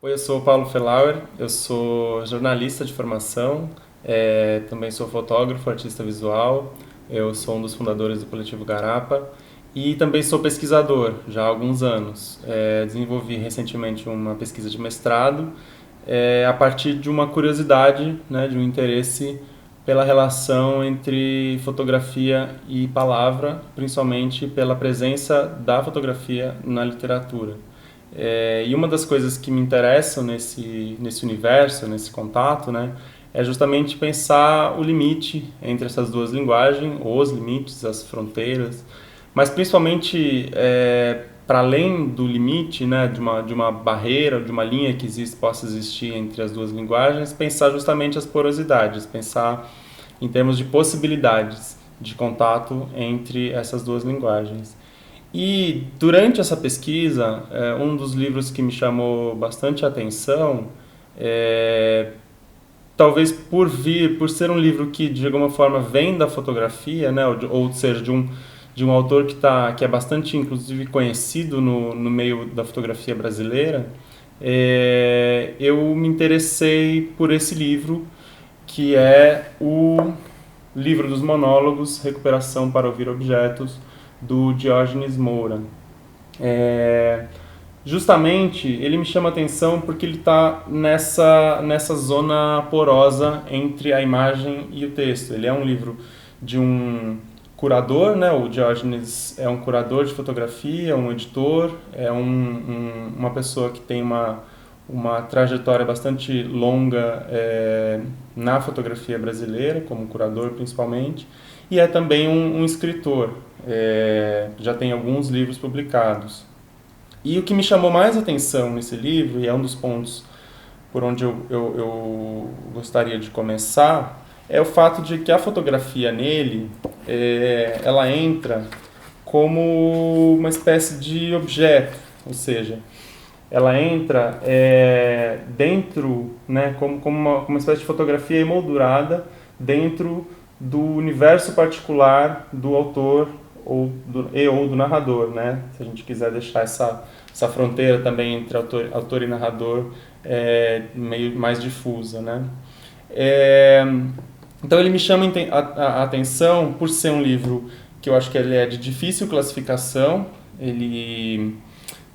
Oi, eu sou o Paulo Felauer, eu sou jornalista de formação, também sou fotógrafo, artista visual, eu sou um dos fundadores do Coletivo Garapa e também sou pesquisador já há alguns anos. Desenvolvi recentemente uma pesquisa de mestrado a partir de uma curiosidade, né, de um interesse pela relação entre fotografia e palavra, principalmente pela presença da fotografia na literatura. E uma das coisas que me interessam nesse universo, nesse contato, né, é justamente pensar o limite entre essas duas linguagens, os limites, as fronteiras, mas principalmente para além do limite, né, de uma barreira, de uma linha que possa existir entre as duas linguagens, pensar justamente as porosidades, pensar em termos de possibilidades de contato entre essas duas linguagens. E durante essa pesquisa, um dos livros que me chamou bastante a atenção, é, talvez por ser um livro que de alguma forma vem da fotografia, né, ou seja, de um autor que é bastante, inclusive, conhecido no meio da fotografia brasileira, eu me interessei por esse livro, que é o Livro dos Monólogos, Recuperação para Ouvir Objetos, do Diógenes Moura. É, Justamente ele me chama a atenção porque ele está nessa zona porosa entre a imagem e o texto. Ele é um livro de um curador, né? O Diógenes é um curador de fotografia, um editor, uma pessoa que tem uma trajetória bastante longa na fotografia brasileira, como curador principalmente, e é também um escritor. Já tem alguns livros publicados. E o que me chamou mais atenção nesse livro, e é um dos pontos por onde eu gostaria de começar, é o fato de que a fotografia nele, ela entra como uma espécie de objeto, ou seja, ela entra dentro, né, como uma espécie de fotografia emoldurada dentro do universo particular do autor ou do narrador, né? Se a gente quiser deixar essa fronteira também entre autor e narrador meio mais difusa, né? É, então ele me chama a atenção por ser um livro que eu acho que ele é de difícil classificação, ele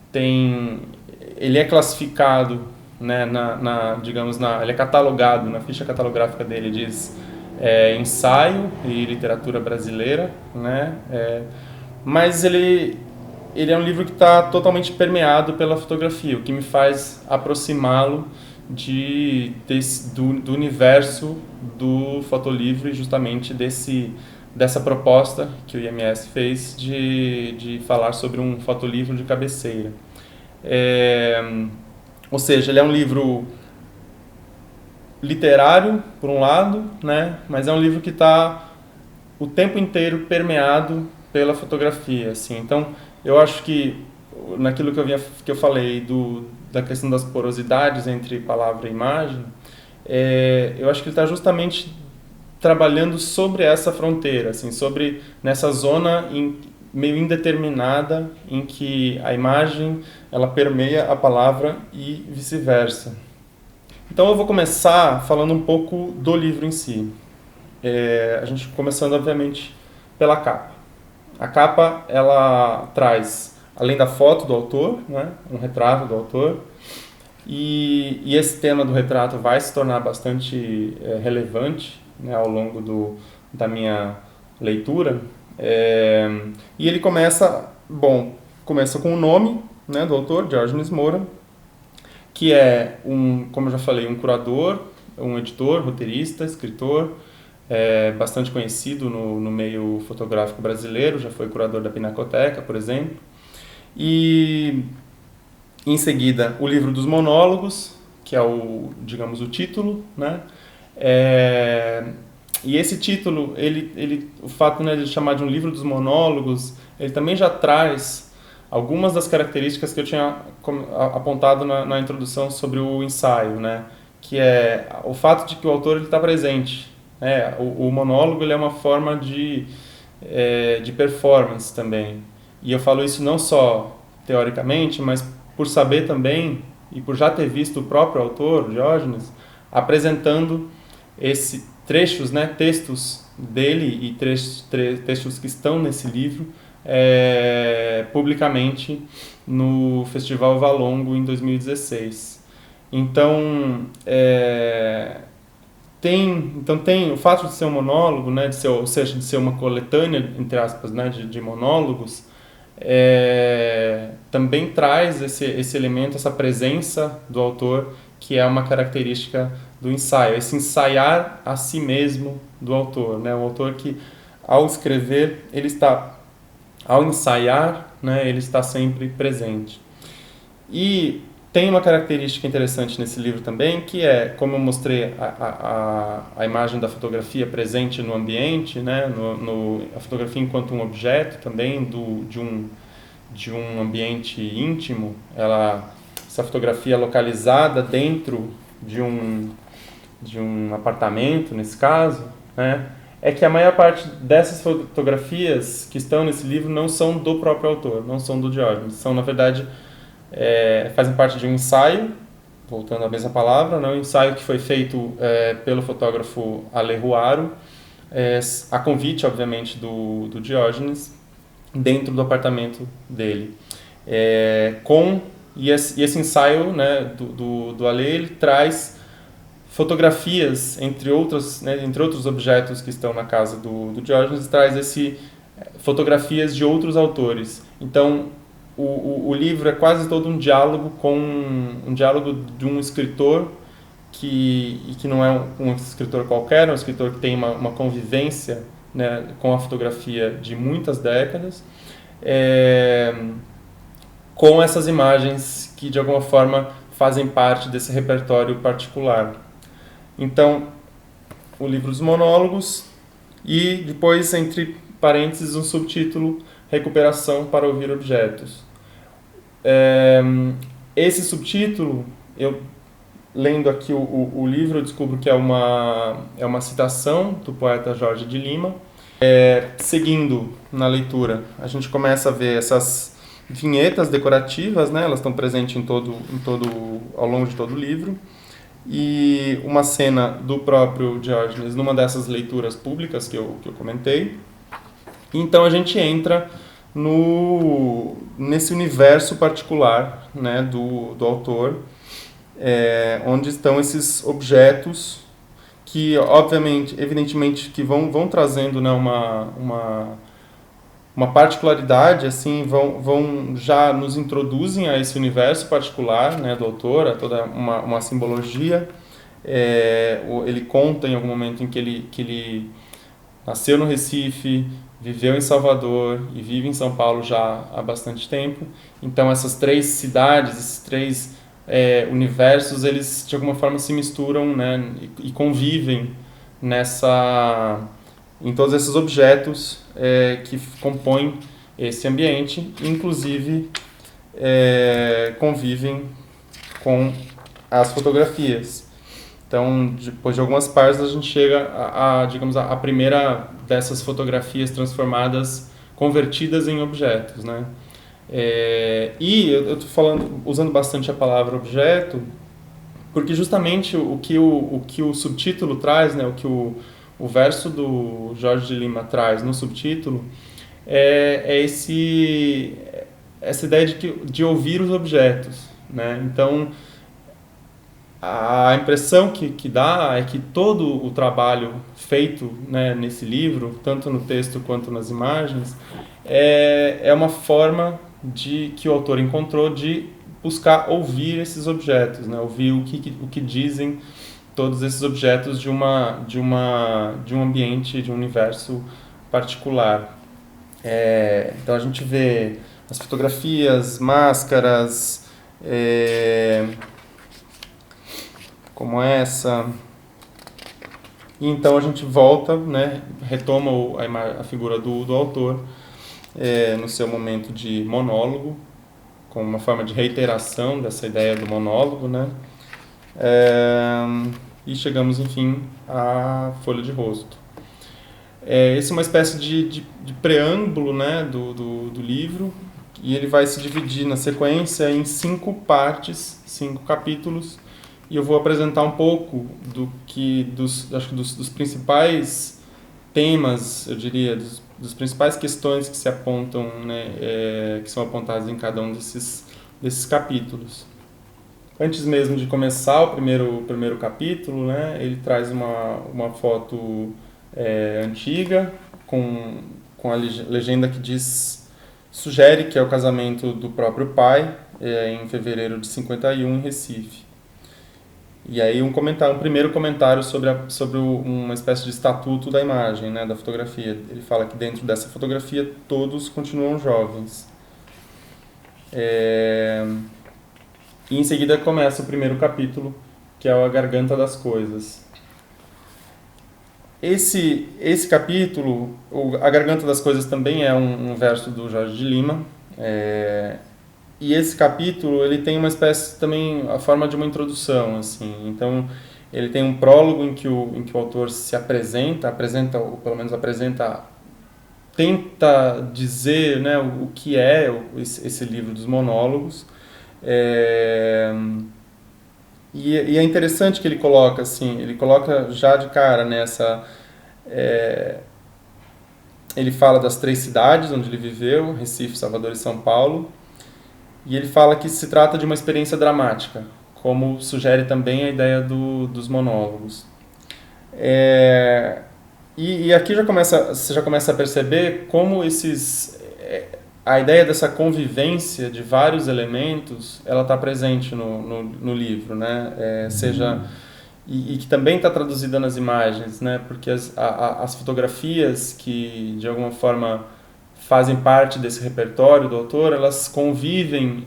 tem, ele é classificado, né, ele é catalogado, na ficha catalográfica dele diz ensaio e literatura brasileira, né, mas ele é um livro que está totalmente permeado pela fotografia, o que me faz aproximá-lo do universo do fotolivro e justamente dessa proposta que o IMS fez de falar sobre um fotolivro de cabeceira. É, ou seja, ele é um livro literário, por um lado, né? Mas é um livro que está o tempo inteiro permeado pela fotografia. Assim. Então, eu acho que naquilo que eu falei da questão das porosidades entre palavra e imagem, eu acho que ele está justamente trabalhando sobre essa fronteira, assim, sobre nessa zona meio indeterminada em que a imagem ela permeia a palavra e vice-versa. Então eu vou começar falando um pouco do livro em si. A gente começando obviamente pela capa. A capa ela traz, além da foto do autor, né, um retrato do autor, e esse tema do retrato vai se tornar bastante relevante, né, ao longo da minha leitura. E ele começa com o nome, né, do autor, Diógenes Moura, que é como eu já falei, um curador, um editor, roteirista, escritor, bastante conhecido no meio fotográfico brasileiro, já foi curador da Pinacoteca, por exemplo. E em seguida, o livro dos monólogos, que é digamos, o título, né? E esse título, o fato, né, de chamar de um livro dos monólogos, ele também já traz algumas das características que eu tinha apontado na introdução sobre o ensaio, né? Que é o fato de que o autor está presente. Né? O monólogo ele é uma forma de performance também. E eu falo isso não só teoricamente, mas por saber também e por já ter visto o próprio autor, Diógenes, apresentando trechos, né, textos dele e textos que estão nesse livro publicamente no Festival Valongo em 2016. Então, tem o fato de ser um monólogo, né, ou seja, de ser uma coletânea, entre aspas, né, de monólogos, também traz esse elemento, essa presença do autor, que é uma característica do ensaio, esse ensaiar a si mesmo do autor, né? O autor que, ao escrever, ao ensaiar, né, ele está sempre presente. E tem uma característica interessante nesse livro também, que é, como eu mostrei a imagem da fotografia presente no ambiente, né, a fotografia enquanto um objeto também de um ambiente íntimo, essa fotografia localizada dentro de um apartamento, nesse caso, né, é que a maior parte dessas fotografias que estão nesse livro não são do próprio autor, não são do Diógenes, são, na verdade, fazem parte de um ensaio, voltando à mesma palavra, né, um ensaio que foi feito pelo fotógrafo Ale Ruaro, a convite, obviamente, do Diógenes, dentro do apartamento dele. E esse ensaio, né, do Ale, ele traz fotografias, entre outros objetos que estão na casa do Diógenes, traz fotografias de outros autores. Então, o livro é quase todo um diálogo de um escritor que não é um escritor qualquer, é um escritor que tem uma convivência, né, com a fotografia de muitas décadas, com essas imagens que de alguma forma fazem parte desse repertório particular. Então, o livro dos monólogos e depois, entre parênteses, um subtítulo: Recuperação para ouvir objetos. Esse subtítulo, eu lendo aqui o livro, eu descubro que é uma citação do poeta Jorge de Lima. Seguindo na leitura, a gente começa a ver essas vinhetas decorativas, né? Elas estão presentes ao longo de todo o livro. E uma cena do próprio Diógenes numa dessas leituras públicas que eu comentei. Então a gente entra nesse universo particular, né, do autor, onde estão esses objetos que, evidentemente, que vão trazendo, né, uma particularidade, assim, já nos introduzem a esse universo particular, né, do autor, a toda uma simbologia. Ele conta em algum momento em que ele nasceu no Recife, viveu em Salvador e vive em São Paulo já há bastante tempo. Então essas três cidades, esses três universos, eles de alguma forma se misturam, né, e convivem em todos esses objetos que compõem esse ambiente, inclusive convivem com as fotografias. Então, depois de algumas páginas, a gente chega digamos, a primeira dessas fotografias transformadas, convertidas em objetos, né? E eu estou usando bastante a palavra objeto, porque justamente o que o subtítulo traz, né, o que o verso do Jorge de Lima traz no subtítulo, essa ideia de ouvir os objetos, né? Então, a impressão que dá é que todo o trabalho feito, né, nesse livro, tanto no texto quanto nas imagens, é uma forma que o autor encontrou de buscar ouvir esses objetos, né, ouvir o que dizem todos esses objetos de um ambiente, de um universo particular. Então a gente vê as fotografias, máscaras, como essa. E então a gente volta, né, retoma a figura do autor no seu momento de monólogo, com uma forma de reiteração dessa ideia do monólogo, né? E chegamos, enfim, à folha de rosto. Esse é uma espécie de preâmbulo, né, do livro, e ele vai se dividir na sequência em 5 partes, 5 capítulos, e eu vou apresentar um pouco acho que dos principais temas, eu diria, dos principais questões que se apontam, né, que são apontadas em cada um desses capítulos. Antes mesmo de começar o primeiro capítulo, né, ele traz uma foto antiga com a legenda que sugere que é o casamento do próprio pai em fevereiro de 51 em Recife. E aí um primeiro comentário sobre uma espécie de estatuto da imagem, né, da fotografia. Ele fala que dentro dessa fotografia todos continuam jovens. E em seguida começa o primeiro capítulo, que é a Garganta das Coisas. Esse capítulo, A Garganta das Coisas, também é um verso do Jorge de Lima. E esse capítulo ele tem uma espécie também a forma de uma introdução, assim. Então ele tem um prólogo em que o autor se apresenta, ou pelo menos tenta dizer, né, o que é esse livro dos monólogos. E é interessante que ele coloca já de cara nessa... ele fala das 3 cidades onde ele viveu, Recife, Salvador e São Paulo, e ele fala que se trata de uma experiência dramática, como sugere também a ideia dos monólogos. E aqui você já começa a perceber como a ideia dessa convivência de vários elementos, ela está presente no livro, né? E que também está traduzida nas imagens, né? Porque as fotografias que, de alguma forma, fazem parte desse repertório do autor, elas convivem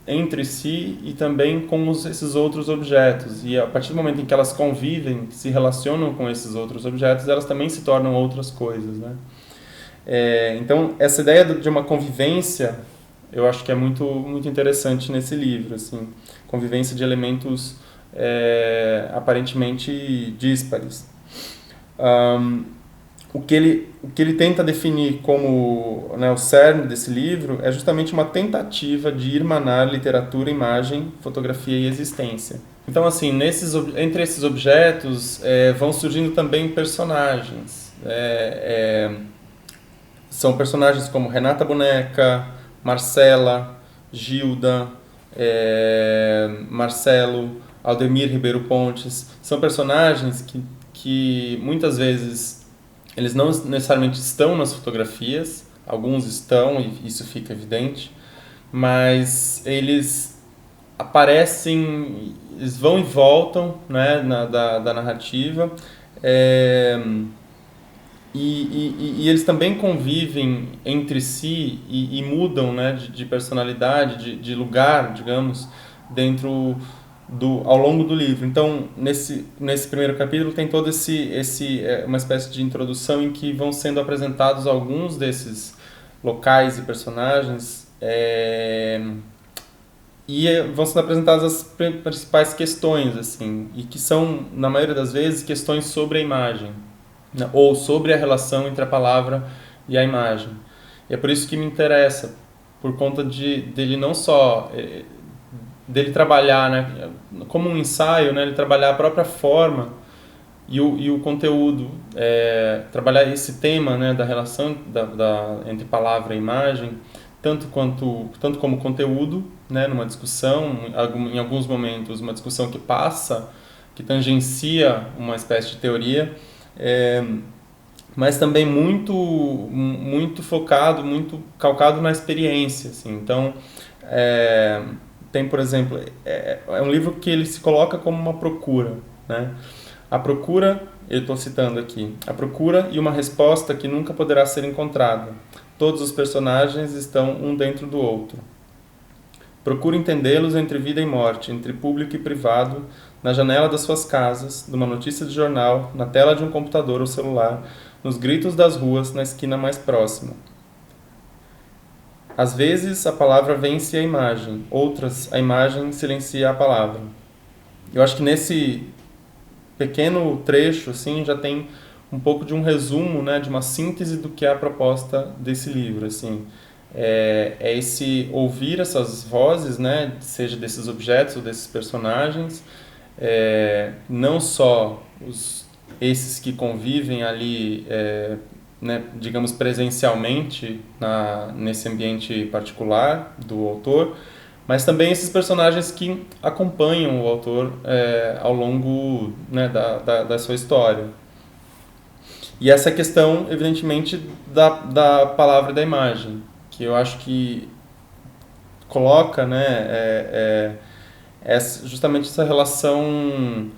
entre si e também com esses outros objetos. E a partir do momento em que elas convivem, se relacionam com esses outros objetos, elas também se tornam outras coisas, né? Então, essa ideia de uma convivência, eu acho que é muito, muito interessante nesse livro, assim, convivência de elementos aparentemente díspares. O que ele tenta definir como, né, o cerne desse livro é justamente uma tentativa de irmanar literatura, imagem, fotografia e existência. Então, assim, entre esses objetos vão surgindo também personagens. São personagens como Renata Boneca, Marcela, Gilda, Marcelo, Aldemir Ribeiro Pontes. São personagens que muitas vezes eles não necessariamente estão nas fotografias, alguns estão e isso fica evidente, mas eles aparecem, eles vão e voltam, né, da narrativa, e eles também convivem entre si e mudam, né, de personalidade, de lugar, digamos, ao longo do livro. Então, nesse primeiro capítulo tem todo uma espécie de introdução em que vão sendo apresentados alguns desses locais e personagens e vão sendo apresentadas as principais questões, assim, e que são, na maioria das vezes, questões sobre a imagem, né, ou sobre a relação entre a palavra e a imagem. E é por isso que me interessa, por conta dele não só... dele trabalhar, né, como um ensaio, né, ele trabalhar a própria forma e o conteúdo, trabalhar esse tema, né, da relação entre palavra e imagem, tanto como conteúdo, né, numa discussão, em alguns momentos uma discussão que tangencia uma espécie de teoria, mas também muito, muito focado, muito calcado na experiência, assim. Então, tem, por exemplo, é um livro que ele se coloca como uma procura, né? A procura, eu estou citando aqui, a procura e uma resposta que nunca poderá ser encontrada. Todos os personagens estão um dentro do outro. Procura entendê-los entre vida e morte, entre público e privado, na janela das suas casas, numa notícia de jornal, na tela de um computador ou celular, nos gritos das ruas, na esquina mais próxima. Às vezes a palavra vence a imagem, outras a imagem silencia a palavra. Eu acho que nesse pequeno trecho assim, já tem um pouco de um resumo, né, de uma síntese do que é a proposta desse livro. Assim. É esse ouvir essas vozes, né, seja desses objetos ou desses personagens, não só esses que convivem ali, né, digamos, presencialmente nesse ambiente particular do autor, mas também esses personagens que acompanham o autor ao longo, né, da sua história. E essa questão, evidentemente, da palavra e da imagem, que eu acho que coloca, né, justamente essa relação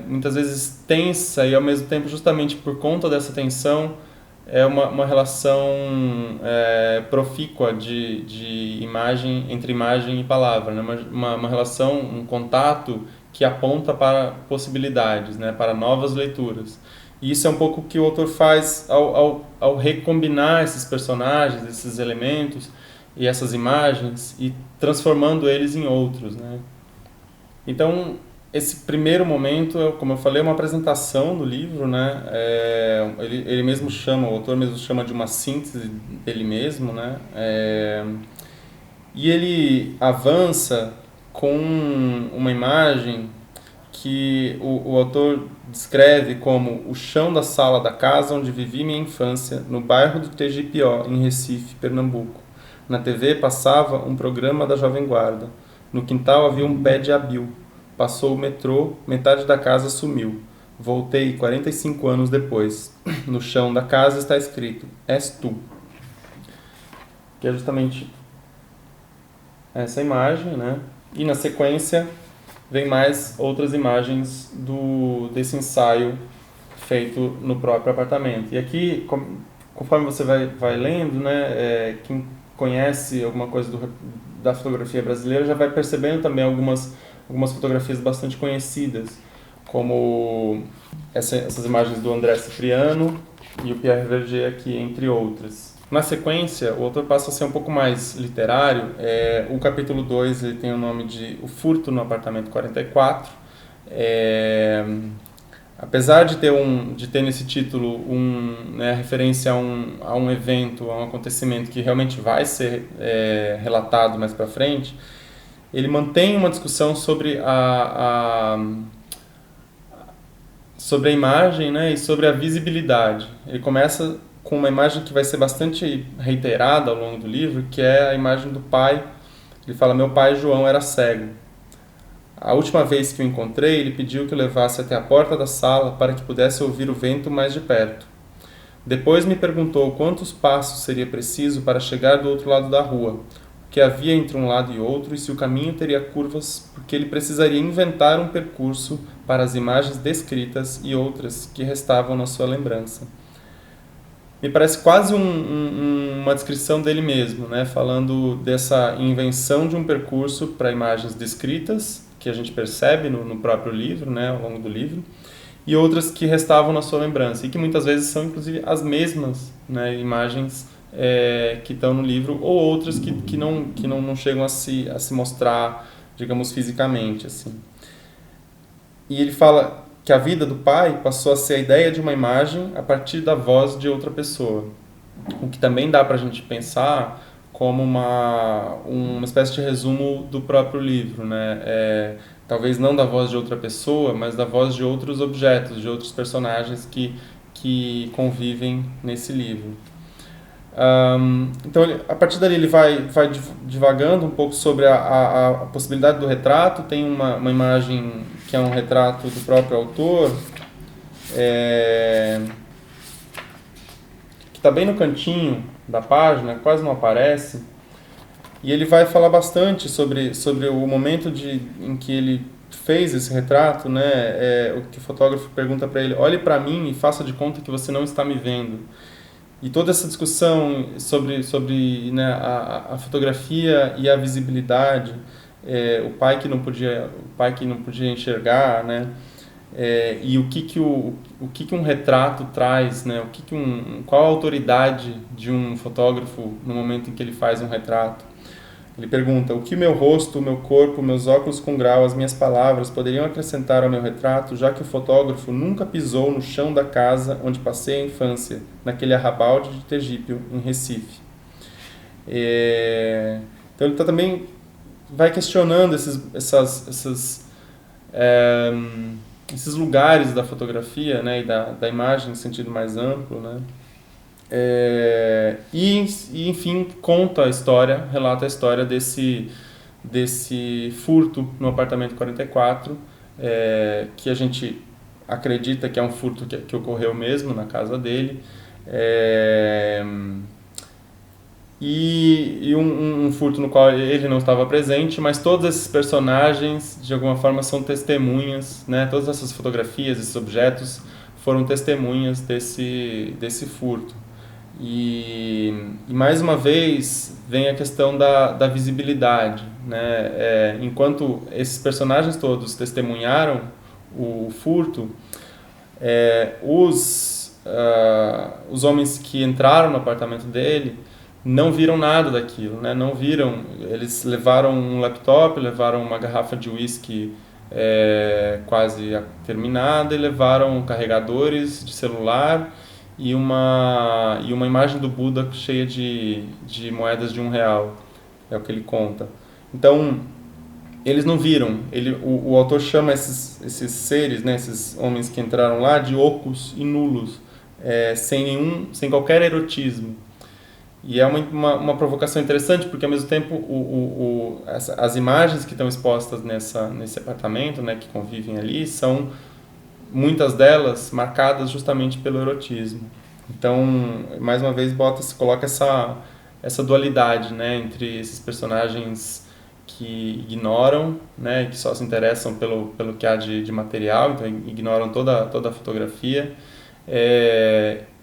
muitas vezes tensa e ao mesmo tempo justamente por conta dessa tensão é uma relação profícua de imagem entre imagem e palavra, né? Uma relação, um contato que aponta para possibilidades, né? Para novas leituras. E isso é um pouco o que o autor faz ao recombinar esses personagens, esses elementos e essas imagens e transformando eles em outros, né? Então, esse primeiro momento, como eu falei, é uma apresentação do livro, né? Ele mesmo chama, o autor mesmo chama de uma síntese dele mesmo, né? E ele avança com uma imagem que o autor descreve como o chão da sala da casa onde vivi minha infância, no bairro do Tegipió, em Recife, Pernambuco. Na TV passava um programa da Jovem Guarda. No quintal havia um pé de abil. Passou o metrô, metade da casa sumiu. Voltei 45 anos depois. No chão da casa está escrito: És tu. Que é justamente essa imagem, né? E na sequência vem mais outras imagens desse ensaio feito no próprio apartamento. E aqui, conforme você vai lendo, né, quem conhece alguma coisa da fotografia brasileira já vai percebendo também algumas fotografias bastante conhecidas, como essas imagens do André Cipriano e o Pierre Verger aqui, entre outras. Na sequência, o autor passa a ser um pouco mais literário. O capítulo 2 ele tem o nome de O Furto no Apartamento 44. Apesar de ter nesse título referência a um evento, a um acontecimento que realmente vai ser relatado mais para frente, ele mantém uma discussão sobre sobre a imagem, né, e sobre a visibilidade. Ele começa com uma imagem que vai ser bastante reiterada ao longo do livro, que é a imagem do pai. Ele fala: meu pai João era cego. A última vez que o encontrei, ele pediu que eu levasse até a porta da sala para que pudesse ouvir o vento mais de perto. Depois me perguntou quantos passos seria preciso para chegar do outro lado da rua, o que havia entre um lado e outro e se o caminho teria curvas, porque ele precisaria inventar um percurso para as imagens descritas e outras que restavam na sua lembrança. Me parece quase uma descrição dele mesmo, né? Falando dessa invenção de um percurso para imagens descritas, que a gente percebe no próprio livro, né? Ao longo do livro, e outras que restavam na sua lembrança, e que muitas vezes são, inclusive, as mesmas, né, imagens que estão no livro, ou outras que não chegam a se mostrar, digamos, fisicamente, assim. E ele fala que a vida do pai passou a ser a ideia de uma imagem a partir da voz de outra pessoa. O que também dá para a gente pensar como uma espécie de resumo do próprio livro, né? Talvez não da voz de outra pessoa, mas da voz de outros objetos, de outros personagens que convivem nesse livro. Então, a partir dali, ele vai divagando um pouco sobre a possibilidade do retrato. Tem uma imagem que é um retrato do próprio autor, que está bem no cantinho da página, quase não aparece. E ele vai falar bastante sobre o momento em que ele fez esse retrato, né? O que o fotógrafo pergunta para ele: olhe para mim e faça de conta que você não está me vendo. E toda essa discussão sobre né, a fotografia e a visibilidade, o pai que não podia enxergar, né? E o que um retrato traz, né? Qual a autoridade de um fotógrafo no momento em que ele faz um retrato? Ele pergunta: o que meu rosto, o meu corpo, meus óculos com grau, as minhas palavras poderiam acrescentar ao meu retrato, já que o fotógrafo nunca pisou no chão da casa onde passei a infância, naquele arrabalde de Tegípio, em Recife. Então ele também vai questionando é, esses lugares da fotografia, né, e da imagem em sentido mais amplo, né? Enfim, conta a história, relata a história desse furto no apartamento 44, que a gente acredita que é um furto que ocorreu mesmo na casa dele. É, um furto no qual ele não estava presente, mas todos esses personagens, de alguma forma, são testemunhas, né? Todas essas fotografias, esses objetos, foram testemunhas desse furto. E mais uma vez vem a questão da visibilidade, né? Enquanto esses personagens todos testemunharam o furto, os homens que entraram no apartamento dele não viram nada daquilo, né? Não viram. Eles levaram um laptop, levaram uma garrafa de uísque quase terminada e levaram carregadores de celular e uma imagem do Buda cheia de moedas de R$ 1. É o que ele conta. Então, eles não viram. O autor chama esses seres, né, esses homens que entraram lá, de ocos e nulos, sem qualquer erotismo. E é uma provocação interessante, porque ao mesmo tempo as imagens que estão expostas nesse apartamento, né, que convivem ali, são muitas delas marcadas justamente pelo erotismo. Então, mais uma vez, coloca essa dualidade, né, entre esses personagens que ignoram, né, que só se interessam pelo que há de material, então ignoram toda a fotografia,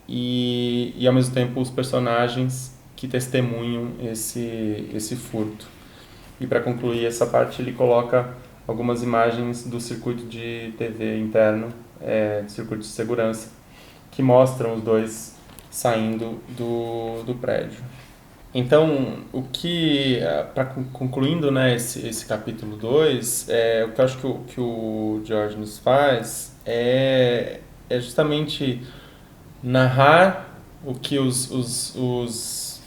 e ao mesmo tempo os personagens que testemunham esse furto. E para concluir essa parte, ele coloca algumas imagens do circuito de TV interno, do circuito de segurança, que mostram os dois saindo do prédio. Então, concluindo, né, esse capítulo 2, o que eu acho que o George nos faz é justamente narrar o que os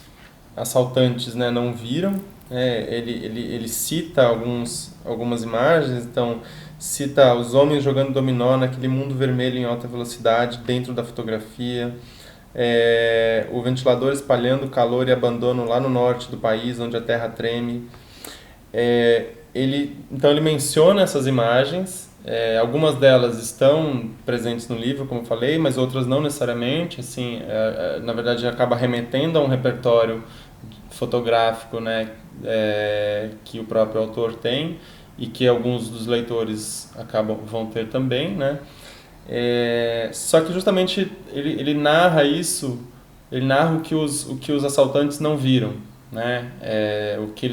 assaltantes, né, não viram. Ele cita algumas imagens, então cita os homens jogando dominó naquele mundo vermelho em alta velocidade dentro da fotografia, o ventilador espalhando calor e abandono lá no norte do país, onde a terra treme. Então ele menciona essas imagens, algumas delas estão presentes no livro, como eu falei, mas outras não necessariamente. Assim, na verdade, acaba remetendo a um repertório fotográfico, né, que o próprio autor tem e que alguns dos leitores vão ter também, né? Só que justamente ele narra isso, ele narra o que os assaltantes não viram, né? O que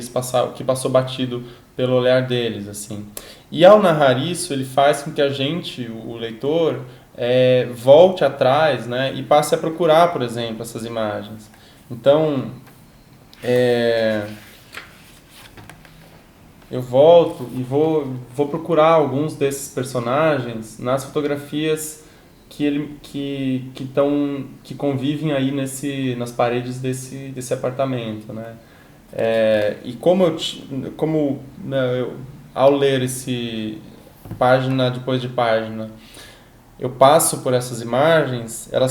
passou batido pelo olhar deles, assim. E ao narrar isso, ele faz com que a gente, o leitor, volte atrás, né, e passe a procurar, por exemplo, essas imagens. Então, eu volto e vou procurar alguns desses personagens nas fotografias que convivem aí nas paredes desse apartamento, né? E né, ao ler esse página depois de página, eu passo por essas imagens, eu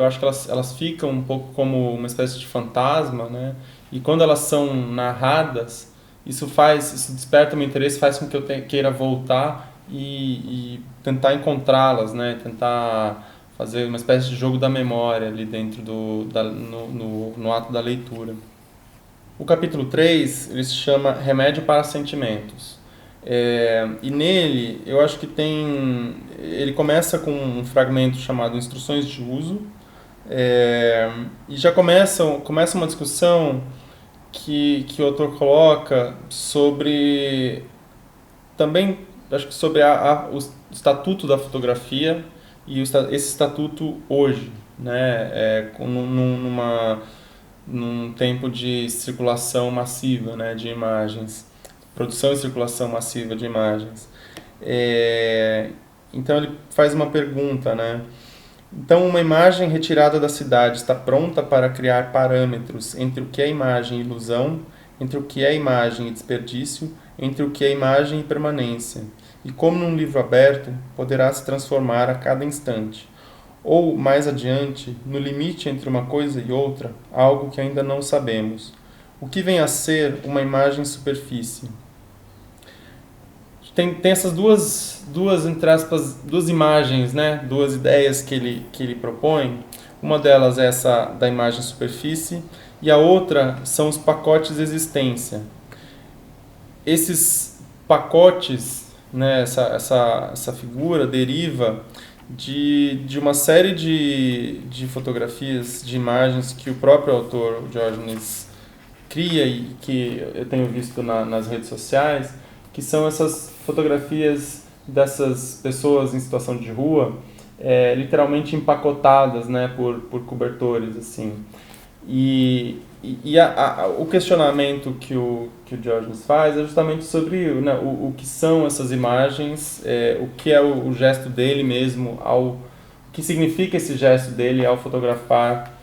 acho que elas ficam um pouco como uma espécie de fantasma, né? E quando elas são narradas, isso desperta meu interesse, faz com que eu queira voltar e tentar encontrá-las, né? Tentar fazer uma espécie de jogo da memória ali dentro no ato da leitura. O capítulo 3 ele se chama Remédio para Sentimentos. E nele, eu acho que ele começa com um fragmento chamado Instruções de Uso, e já começa uma discussão que o autor coloca também, acho que sobre o estatuto da fotografia e esse estatuto hoje, né, num tempo de circulação massiva, né, de imagens, produção e circulação massiva de imagens. Então ele faz uma pergunta, né? Então, uma imagem retirada da cidade está pronta para criar parâmetros entre o que é imagem e ilusão, entre o que é imagem e desperdício, entre o que é imagem e permanência. E como num livro aberto, poderá se transformar a cada instante. Ou, mais adiante, no limite entre uma coisa e outra, algo que ainda não sabemos. O que vem a ser uma imagem superfície? Tem essas duas, entre aspas, duas imagens, né? Duas ideias que ele propõe. Uma delas é essa da imagem superfície e a outra são os pacotes de existência. Esses pacotes, né, essa figura deriva de uma série de fotografias, de imagens que o próprio autor, o Diógenes, cria e que eu tenho visto nas redes sociais, que são essas fotografias dessas pessoas em situação de rua, literalmente empacotadas, né, por cobertores, assim. O questionamento que o Diógenes faz é justamente sobre, né, o que são essas imagens, o que é o gesto dele mesmo, o que significa esse gesto dele ao fotografar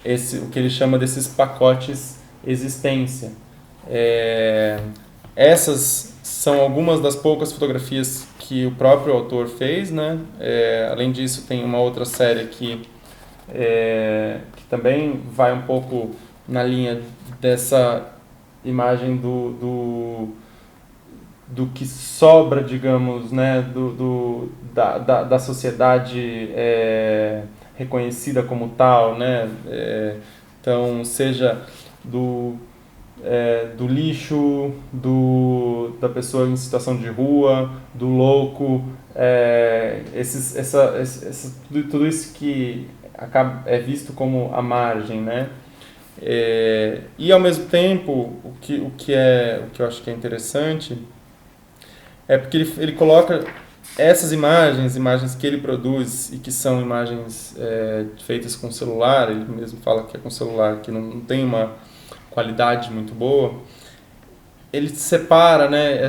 o que ele chama desses pacotes existência. Essas são algumas das poucas fotografias que o próprio autor fez, né? Além disso, tem uma outra série aqui que também vai um pouco na linha dessa imagem do que sobra, digamos, né? Da sociedade reconhecida como tal, né? Então, seja do lixo, da pessoa em situação de rua, do louco, tudo isso que é visto como a margem, né? E ao mesmo tempo, o que eu acho que é interessante é porque ele coloca essas imagens que ele produz e que são imagens feitas com celular, ele mesmo fala que é com celular, que não tem uma qualidade muito boa, ele separa, né,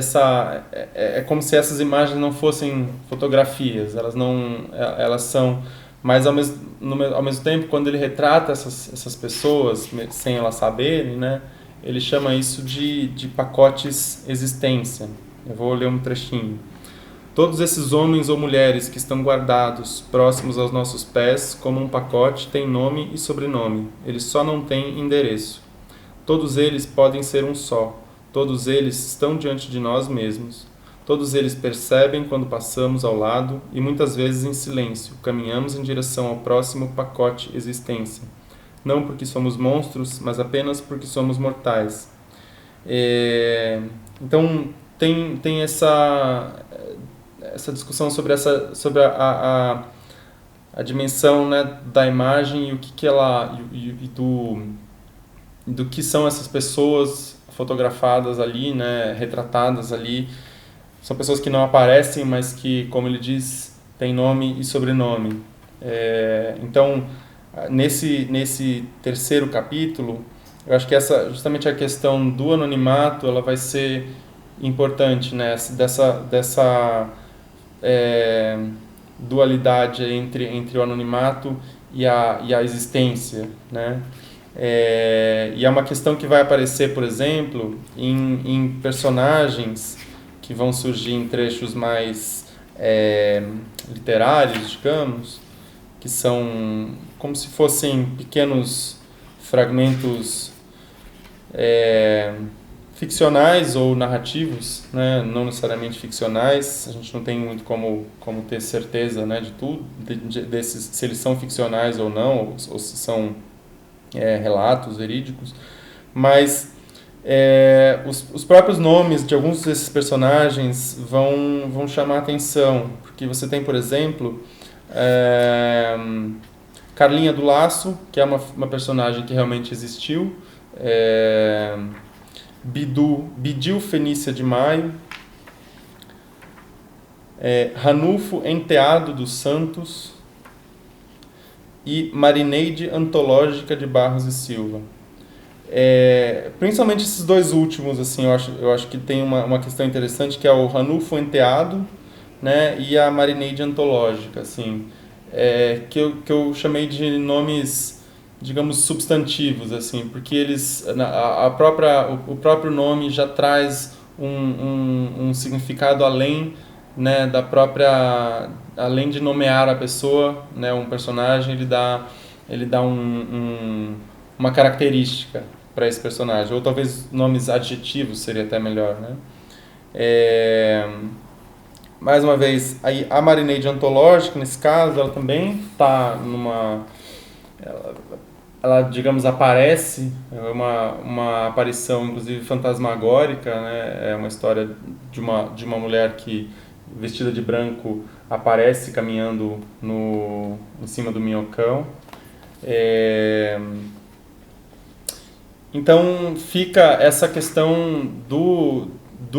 é como se essas imagens não fossem fotografias, elas são, mas ao mesmo tempo, quando ele retrata essas pessoas, sem elas saberem, né, ele chama isso de pacotes existência. Eu vou ler um trechinho. Todos esses homens ou mulheres que estão guardados próximos aos nossos pés como um pacote têm nome e sobrenome, eles só não têm endereço. Todos eles podem ser um só. Todos eles estão diante de nós mesmos. Todos eles percebem quando passamos ao lado e muitas vezes em silêncio caminhamos em direção ao próximo pacote existência. Não porque somos monstros, mas apenas porque somos mortais. Então tem essa discussão sobre a dimensão, né, da imagem e o que ela e do que são essas pessoas fotografadas ali, né, retratadas ali. São pessoas que não aparecem, mas que, como ele diz, têm nome e sobrenome. Então, nesse terceiro capítulo, eu acho que justamente a questão do anonimato, ela vai ser importante, né, dessa dualidade entre o anonimato e a existência, né? E é uma questão que vai aparecer, por exemplo, em personagens que vão surgir em trechos mais literários, digamos, que são como se fossem pequenos fragmentos ficcionais ou narrativos, né? Não necessariamente ficcionais, a gente não tem muito como ter certeza, né, de tudo, desses, se eles são ficcionais ou não, ou se são relatos verídicos, mas os próprios nomes de alguns desses personagens vão chamar a atenção, porque você tem, por exemplo, Carlinha do Laço, que é uma personagem que realmente existiu, Bidil Fenícia de Maio, Ranulfo Enteado dos Santos e Marineide Antológica de Barros e Silva. Principalmente esses dois últimos, assim, eu acho que tem uma questão interessante, que é o Ranulfo Enteado, né, e a Marineide Antológica, assim. que eu chamei de nomes, digamos, substantivos, assim, porque o próprio nome já traz um significado além, né, além de nomear a pessoa, né, um personagem, ele dá uma característica para esse personagem, ou talvez nomes adjetivos seria até melhor, né? É, mais uma vez, a Marineide ontológica, nesse caso, ela também está ela, digamos, aparece, é uma aparição, inclusive, fantasmagórica, né? É uma história de uma mulher que, vestida de branco, aparece caminhando em cima do minhocão. É, então fica essa questão do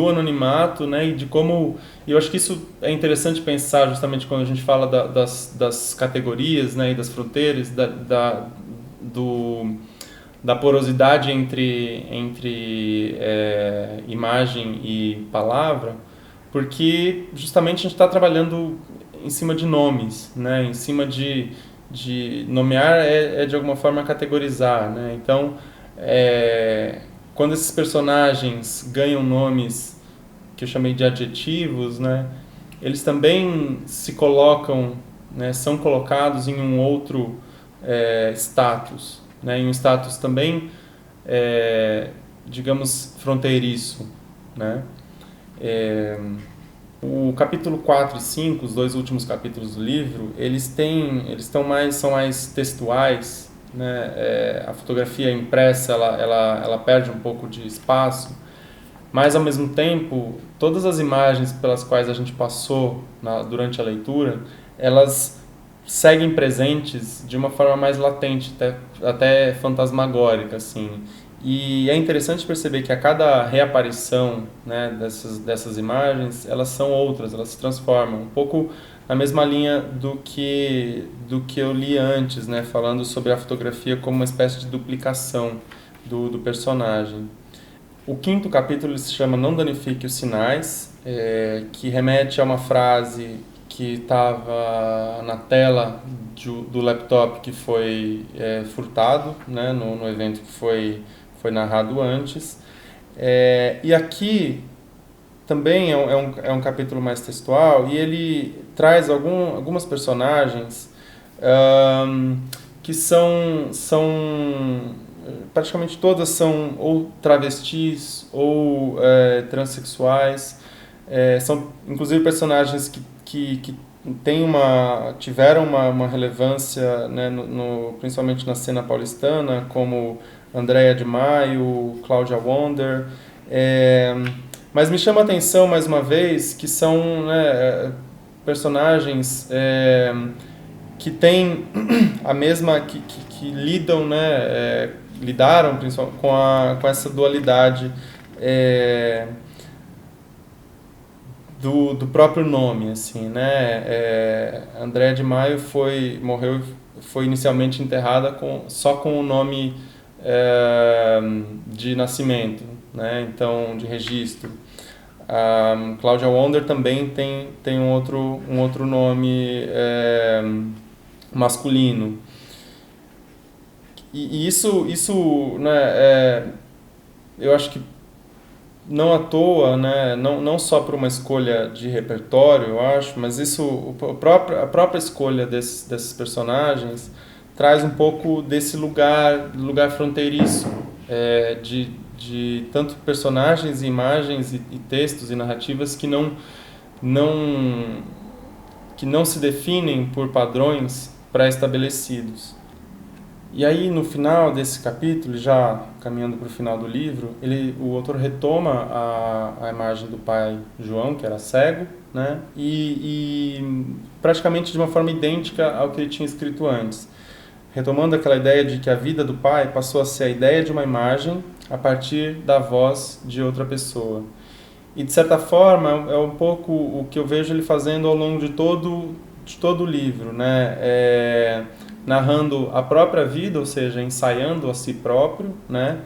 anonimato, né, e de como... E eu acho que isso é interessante pensar justamente quando a gente fala das categorias, né, e das fronteiras, da porosidade entre imagem e palavra, porque justamente a gente está trabalhando em cima de nomes, né, em cima de nomear de alguma forma categorizar, né, então quando esses personagens ganham nomes que eu chamei de adjetivos, né, eles também se colocam, né, são colocados em um outro status, né, em um status também, digamos, fronteiriço, né. O capítulo 4 e 5, os dois últimos capítulos do livro, são mais textuais, né? A fotografia impressa, ela perde um pouco de espaço, mas ao mesmo tempo, todas as imagens pelas quais a gente passou durante a leitura, elas seguem presentes de uma forma mais latente, até fantasmagórica, assim. E é interessante perceber que a cada reaparição, né, dessas imagens, elas são outras, elas se transformam. Um pouco na mesma linha do que eu li antes, né, falando sobre a fotografia como uma espécie de duplicação do personagem. O quinto capítulo se chama Não Danifique os Sinais, que remete a uma frase que estava na tela do laptop que foi furtado, né, no evento que foi narrado antes. E aqui também é um capítulo mais textual e ele traz algumas personagens que são praticamente todas são ou travestis ou transexuais. São inclusive personagens que tiveram uma relevância, né, principalmente na cena paulistana, como Andréa de Maio, Cláudia Wonder. Mas me chama a atenção, mais uma vez, que são, né, personagens que têm a mesma... que lidam, né, lidaram principalmente com essa dualidade do próprio nome, assim, né? Andréa de Maio foi inicialmente enterrada só com o nome de nascimento, né? Então, de registro. A Cláudia Wonder também tem um outro nome masculino. E isso, né, eu acho que não à toa, né, não só por uma escolha de repertório, eu acho, mas a própria escolha desses personagens traz um pouco desse lugar fronteiriço, de tanto personagens, imagens e textos e narrativas não, que não se definem por padrões pré-estabelecidos. E aí, no final desse capítulo, já caminhando para o final do livro, o autor retoma a imagem do pai João, que era cego, né? E praticamente de uma forma idêntica ao que ele tinha escrito antes. Retomando aquela ideia de que a vida do pai passou a ser a ideia de uma imagem a partir da voz de outra pessoa. E, de certa forma, é um pouco o que eu vejo ele fazendo ao longo de todo o livro, né? Narrando a própria vida, ou seja, ensaiando a si próprio, né?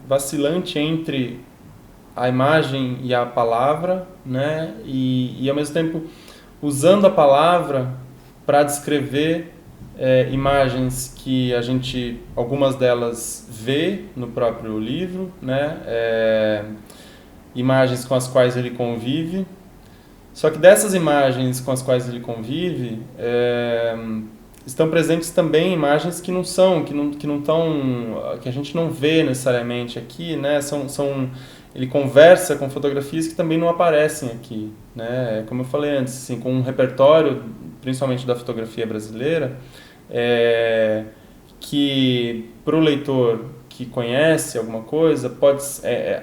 Vacilante entre a imagem e a palavra, né? E ao mesmo tempo usando a palavra para descrever imagens que algumas delas vê no próprio livro, né? Imagens com as quais ele convive. Só que dessas imagens com as quais ele convive, estão presentes também imagens que não são, que não estão, que a gente não vê necessariamente aqui, né? Ele conversa com fotografias que também não aparecem aqui, né? Como eu falei antes, assim, com um repertório, principalmente da fotografia brasileira, que para o leitor que conhece alguma coisa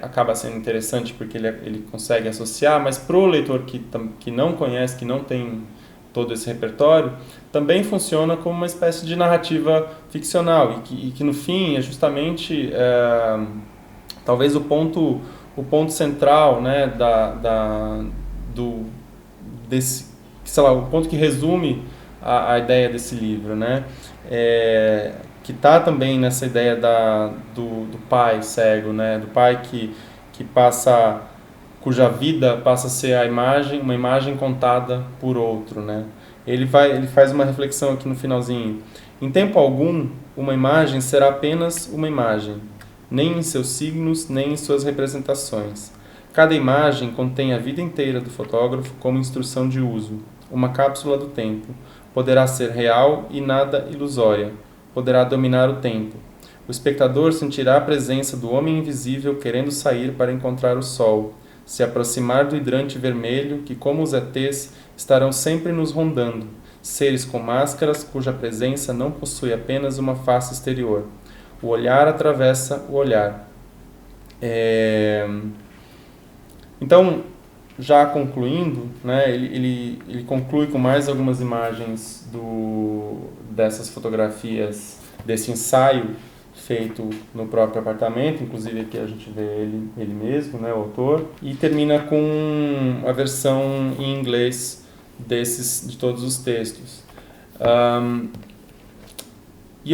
acaba sendo interessante porque ele consegue associar, mas para o leitor que não conhece, que não tem todo esse repertório, também funciona como uma espécie de narrativa ficcional e que no fim é justamente talvez o ponto central, né, desse, sei lá, o ponto que resume a ideia desse livro, né, que está também nessa ideia do pai cego, né, do pai que passa, cuja vida passa a ser uma imagem contada por outro, né. Ele faz uma reflexão aqui no finalzinho. Em tempo algum, uma imagem será apenas uma imagem, nem em seus signos, nem em suas representações. Cada imagem contém a vida inteira do fotógrafo como instrução de uso, uma cápsula do tempo. Poderá ser real e nada ilusória. Poderá dominar o tempo. O espectador sentirá a presença do homem invisível querendo sair para encontrar o sol, se aproximar do hidrante vermelho que, como os ETs, estarão sempre nos rondando, seres com máscaras cuja presença não possui apenas uma face exterior. O olhar atravessa o olhar. Então, já concluindo, né, ele conclui com mais algumas imagens dessas fotografias, desse ensaio feito no próprio apartamento, inclusive aqui a gente vê ele mesmo, né, o autor, e termina com a versão em inglês de todos os textos. E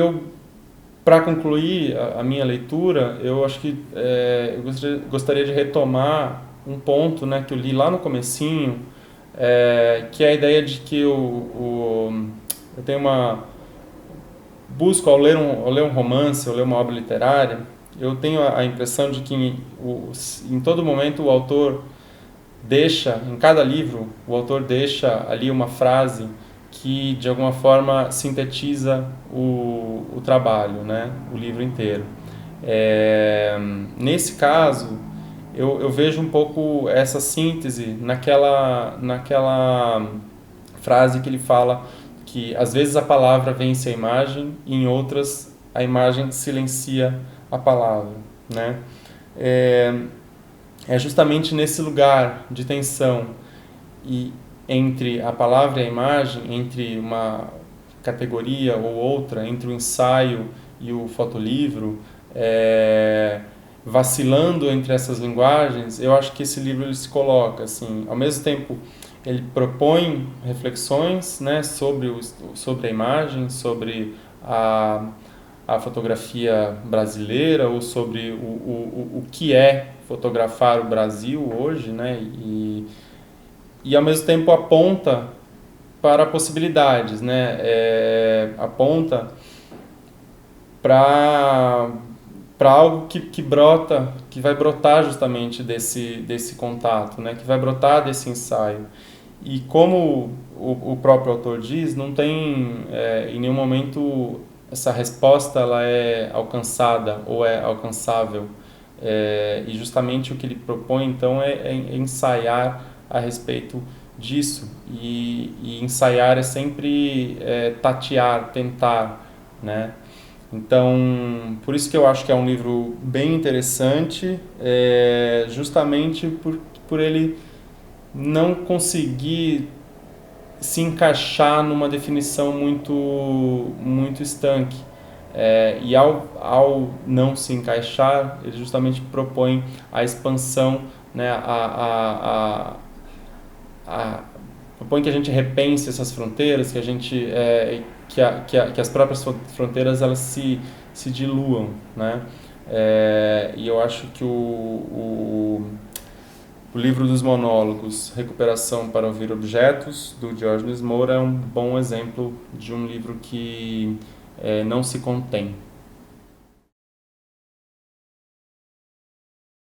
para concluir a minha leitura, eu acho que eu gostaria de retomar um ponto, né, que eu li lá no comecinho, que é a ideia de que eu tenho busco ao ler um romance, ao ler uma obra literária, eu tenho a impressão de que em todo momento o autor deixa, em cada livro, o autor deixa ali uma frase que de alguma forma sintetiza o trabalho, né? O livro inteiro. Nesse caso, eu vejo um pouco essa síntese naquela frase que ele fala que às vezes a palavra vence a imagem e em outras a imagem silencia a palavra, né? É justamente nesse lugar de tensão entre a palavra e a imagem, entre uma categoria ou outra, entre o ensaio e o fotolivro, vacilando entre essas linguagens, eu acho que esse livro ele se coloca assim, ao mesmo tempo ele propõe reflexões, né, sobre a imagem, sobre a fotografia brasileira ou sobre o que é fotografar o Brasil hoje, né, e ao mesmo tempo aponta para possibilidades, né, aponta para algo que brota, que vai brotar justamente desse contato, né, que vai brotar desse ensaio. E como o próprio autor diz, não tem em nenhum momento essa resposta ela é alcançada ou é alcançável. E justamente o que ele propõe então é ensaiar a respeito disso. E ensaiar é sempre tatear, tentar, né? Então, por isso que eu acho que é um livro bem interessante, justamente por ele não conseguir se encaixar numa definição muito estanque. E ao não se encaixar, ele justamente propõe a expansão, né, propõe que a gente repense essas fronteiras, que a gente que as próprias fronteiras elas se diluam, né? E eu acho que O livro dos monólogos, Recuperação para Ouvir Objetos, do Diógenes Moura, é um bom exemplo de um livro que não se contém.